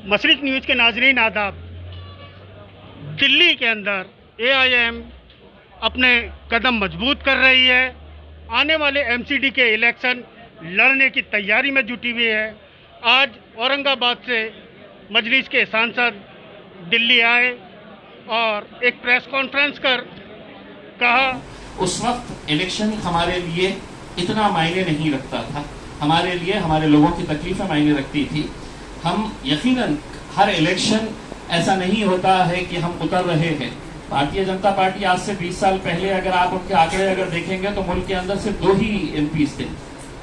मशरिक news के नाज़रीन आदाब। दिल्ली के अंदर AIM अपने कदम मजबूत कर रही है। आने वाले MCD के इलेक्शन लड़ने की तैयारी में जुटी हुई है। आज औरंगाबाद से मजलिस के सांसद दिल्ली आए और एक प्रेस कॉन्फ्रेंस कर कहा, उस वक्त इलेक्शन हमारे लिए इतना मायने नहीं रखता था। हमारे लिए हमारे लोगों की तकलीफें मायने रखती थी। हम यकीनन हर इलेक्शन ऐसा नहीं होता है कि हम उतर रहे हैं। भारतीय जनता पार्टी आज से 20 साल पहले अगर आप उनके आंकड़े अगर देखेंगे तो मुल्क के अंदर सिर्फ 2 ही MPs थे।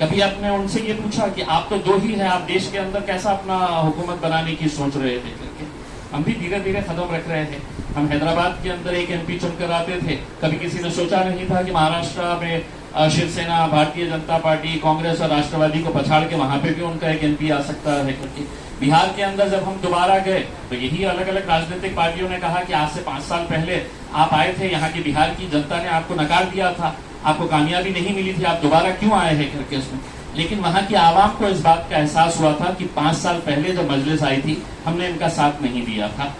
कभी आपने उनसे ये पूछा कि आप तो 2 ही हैं, आप देश के अंदर कैसा अपना हुकूमत बनाने की सोच रहे थे करके? हम भी धीरे धीरे कदम रख रहे हैं। हम हैदराबाद के अंदर एक MP चुनकर आते थे। कभी किसी ने सोचा नहीं था कि महाराष्ट्र में शिवसेना, भारतीय जनता पार्टी, कांग्रेस और राष्ट्रवादी को पछाड़ के वहां पे भी उनका एक MP आ सकता है करके। बिहार के अंदर जब हम दोबारा गए तो यही अलग अलग राजनीतिक पार्टियों ने कहा कि आज से 5 साल पहले आप आए थे, यहाँ की बिहार की जनता ने आपको नकार दिया था, आपको कामयाबी नहीं मिली थी, आप दोबारा क्यों आए हैं करके उसमें। लेकिन वहां की आवाम को इस बात का एहसास हुआ था कि 5 साल पहले जब मजलिस आई थी हमने इनका साथ नहीं दिया था।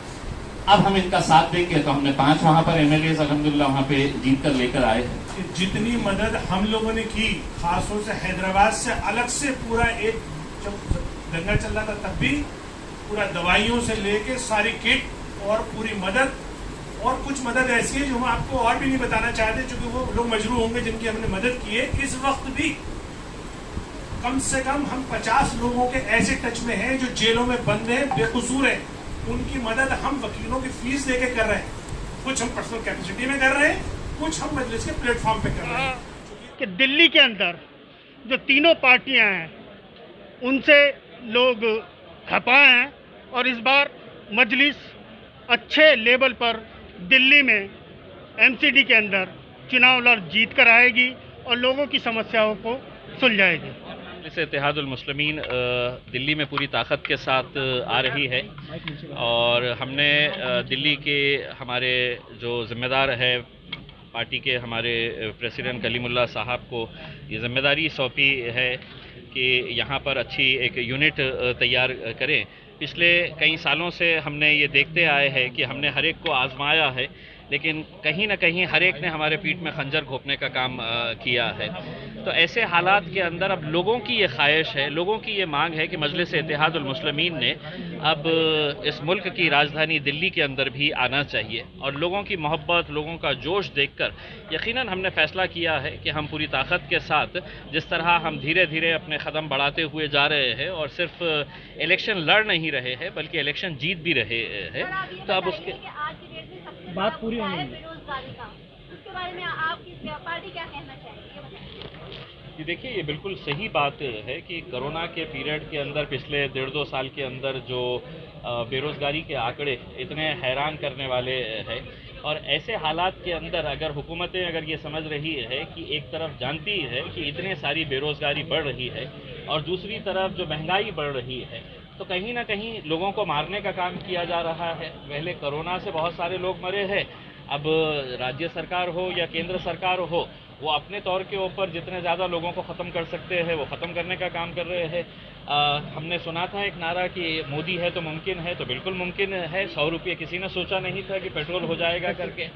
अब हम इनका साथ देंगे तो हमने 5 वहां पर MLAs अल्हम्दुलिल्लाह वहां पे जीत कर लेकर आए हैं। जितनी मदद हम लोगों ने की, खासतौर से हैदराबाद से अलग से पूरा एक जब दंगा चल रहा था तब भी पूरा दवाइयों से लेके सारी किट और पूरी मदद, और कुछ मदद ऐसी है जो हम आपको और भी नहीं बताना चाहते क्योंकि वो लोग मजबूर होंगे जिनकी हमने मदद की है। इस वक्त भी कम से कम हम 50 लोगों के ऐसे टच में हैं जो जेलों में बंद हैं, बेकसूर हैं। उनकी मदद हम वकीलों की फीस देके कर रहे हैं। कुछ हम पर्सनल कैपेसिटी में कर रहे हैं, कुछ हम मजलिस के प्लेटफॉर्म पे कर रहे हैं। कि दिल्ली के अंदर जो तीनों पार्टियां हैं उनसे लोग खपाए हैं और इस बार मजलिस अच्छे लेवल पर दिल्ली में MCD के अंदर चुनाव लड़ जीत कर आएगी और लोगों की समस्याओं को सुलझाएगी। से इत्तेहादुल मुस्लिमीन दिल्ली में पूरी ताकत के साथ आ रही है और हमने दिल्ली के हमारे जो ज़िम्मेदार है पार्टी के हमारे प्रेसिडेंट कलीमुल्लाह साहब को ये ज़िम्मेदारी सौंपी है कि यहाँ पर अच्छी एक यूनिट तैयार करें। पिछले कई सालों से हमने ये देखते आए हैं कि हमने हर एक को आजमाया है, लेकिन कहीं ना कहीं हर एक ने हमारे पीठ में खंजर घोंपने का काम किया है। तो ऐसे हालात के अंदर अब लोगों की ये ख्वाहिश है, लोगों की ये मांग है कि मजलिस इत्तेहादुल मुस्लिमीन ने अब इस मुल्क की राजधानी दिल्ली के अंदर भी आना चाहिए और लोगों की मोहब्बत, लोगों का जोश देखकर यकीनन हमने फ़ैसला किया है कि हम पूरी ताकत के साथ जिस तरह हम धीरे धीरे अपने कदम बढ़ाते हुए जा रहे हैं और सिर्फ इलेक्शन लड़ नहीं रहे हैं बल्कि इलेक्शन जीत भी रहे हैं। तो अब उसके बात पूरी होनी है बेरोजगारी का, उसके बारे में आपकी पार्टी क्या कहना चाहिए? ये देखिए, ये बिल्कुल सही बात है कि कोरोना के पीरियड के अंदर पिछले 1.5-2 साल के अंदर जो बेरोज़गारी के आंकड़े इतने हैरान करने वाले हैं और ऐसे हालात के अंदर अगर हुकूमतें अगर ये समझ रही है कि एक तरफ जानती है कि इतने सारी बेरोज़गारी बढ़ रही है और दूसरी तरफ जो महंगाई बढ़ रही है, तो कहीं ना कहीं लोगों को मारने का काम किया जा रहा है। पहले कोरोना से बहुत सारे लोग मरे हैं, अब राज्य सरकार हो या केंद्र सरकार हो, वो अपने तौर के ऊपर जितने ज़्यादा लोगों को ख़त्म कर सकते हैं वो ख़त्म करने का काम कर रहे हैं। हमने सुना था एक नारा कि मोदी है तो मुमकिन है, तो बिल्कुल मुमकिन है। 100 रुपये किसी ने सोचा नहीं था कि पेट्रोल हो जाएगा करके,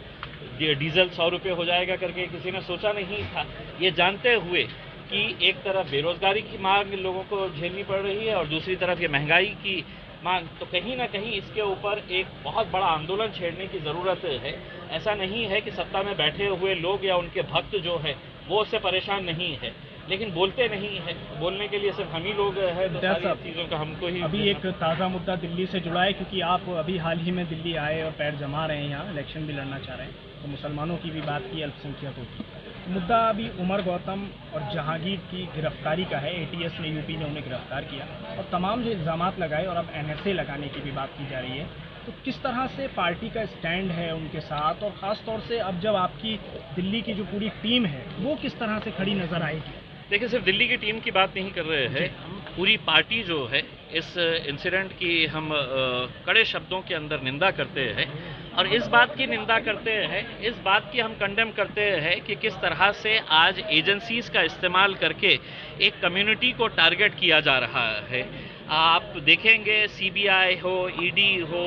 डीजल 100 रुपये हो जाएगा करके किसी ने सोचा नहीं था। ये जानते हुए कि एक तरफ बेरोज़गारी की मांग लोगों को झेलनी पड़ रही है और दूसरी तरफ ये महंगाई की मांग, तो कहीं ना कहीं इसके ऊपर एक बहुत बड़ा आंदोलन छेड़ने की ज़रूरत है। ऐसा नहीं है कि सत्ता में बैठे हुए लोग या उनके भक्त जो है वो उससे परेशान नहीं है, लेकिन बोलते नहीं है। बोलने के लिए सिर्फ हम ही लोग हैं, तो सारी चीज़ों का हमको ही। अभी एक ताज़ा मुद्दा दिल्ली से जुड़ा है क्योंकि आप अभी हाल ही में दिल्ली आए और पैर जमा रहे हैं, यहाँ इलेक्शन भी लड़ना चाह रहे हैं, तो मुसलमानों की भी बात की, अल्पसंख्यकों की। मुद्दा अभी उमर गौतम और जहांगीर की गिरफ्तारी का है। ATS ने, यूपी ने उन्हें गिरफ्तार किया और तमाम जो इल्ज़ामात लगाए और अब NSA लगाने की भी बात की जा रही है। तो किस तरह से पार्टी का स्टैंड है उनके साथ और ख़ास तौर से अब जब आपकी दिल्ली की जो पूरी टीम है वो किस तरह से खड़ी नज़र आएगी? देखिए, सिर्फ दिल्ली की टीम की बात नहीं कर रहे हैं, हम पूरी पार्टी जो है इस इंसिडेंट की हम कड़े शब्दों के अंदर निंदा करते हैं और इस बात की निंदा करते हैं, इस बात की हम कंडेम करते हैं कि किस तरह से आज एजेंसीज का इस्तेमाल करके एक कम्युनिटी को टारगेट किया जा रहा है। आप देखेंगे सीबीआई हो, ईडी हो,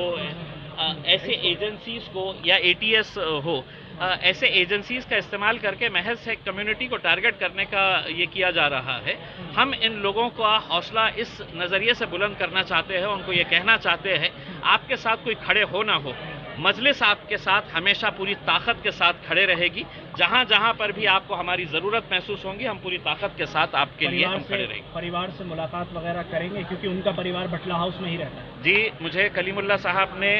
ऐसे एजेंसीज को या एटीएस हो, ऐसे एजेंसीज का इस्तेमाल करके महज एक कम्युनिटी को टारगेट करने का ये किया जा रहा है। हम इन लोगों का हौसला इस नज़रिए से बुलंद करना चाहते हैं, उनको ये कहना चाहते हैं, आपके साथ कोई खड़े हो ना हो, मजलिस आपके साथ हमेशा पूरी ताकत के साथ खड़े रहेगी। जहाँ जहाँ पर भी आपको हमारी ज़रूरत महसूस होगी, हम पूरी ताकत के साथ आपके लिए हम खड़े रहेंगे। परिवार से मुलाकात वगैरह करेंगे क्योंकि उनका परिवार बटला हाउस में ही रहता है? जी, मुझे कलीमुल्लाह साहब ने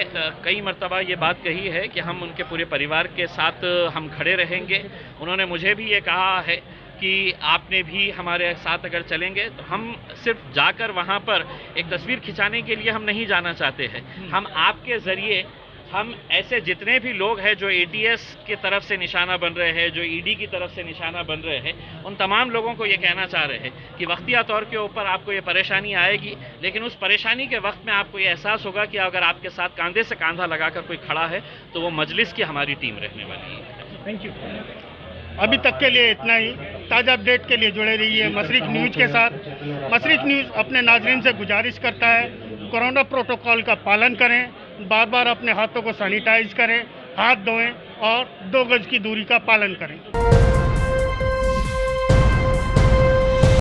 कई मरतबा ये बात कही है कि हम उनके पूरे परिवार के साथ हम खड़े रहेंगे। उन्होंने मुझे भी ये कहा है कि आपने भी हमारे साथ अगर चलेंगे तो हम सिर्फ जाकर वहाँ पर एक तस्वीर खिंचाने के लिए हम नहीं जाना चाहते हैं। हम आपके ज़रिए हम ऐसे जितने भी लोग हैं जो एटीएस की तरफ से निशाना बन रहे हैं, जो ईडी की तरफ से निशाना बन रहे हैं, उन तमाम लोगों को ये कहना चाह रहे हैं कि वक्तिया तौर के ऊपर आपको ये परेशानी आएगी, लेकिन उस परेशानी के वक्त में आपको ये एहसास होगा कि अगर आपके साथ कंधे से कंधा लगाकर कोई खड़ा है तो वो मजलिस की हमारी टीम रहने वाली है। Thank you. अभी तक के लिए इतना ही। ताज़ा अपडेट के लिए जुड़े रहिए मशरिक न्यूज़ के साथ। मशरिक न्यूज़ अपने नाजरीन से गुजारिश करता है, कोरोना प्रोटोकॉल का पालन करें, बार बार अपने हाथों को सैनिटाइज करें, हाथ धोएं और 2 गज की दूरी का पालन करें।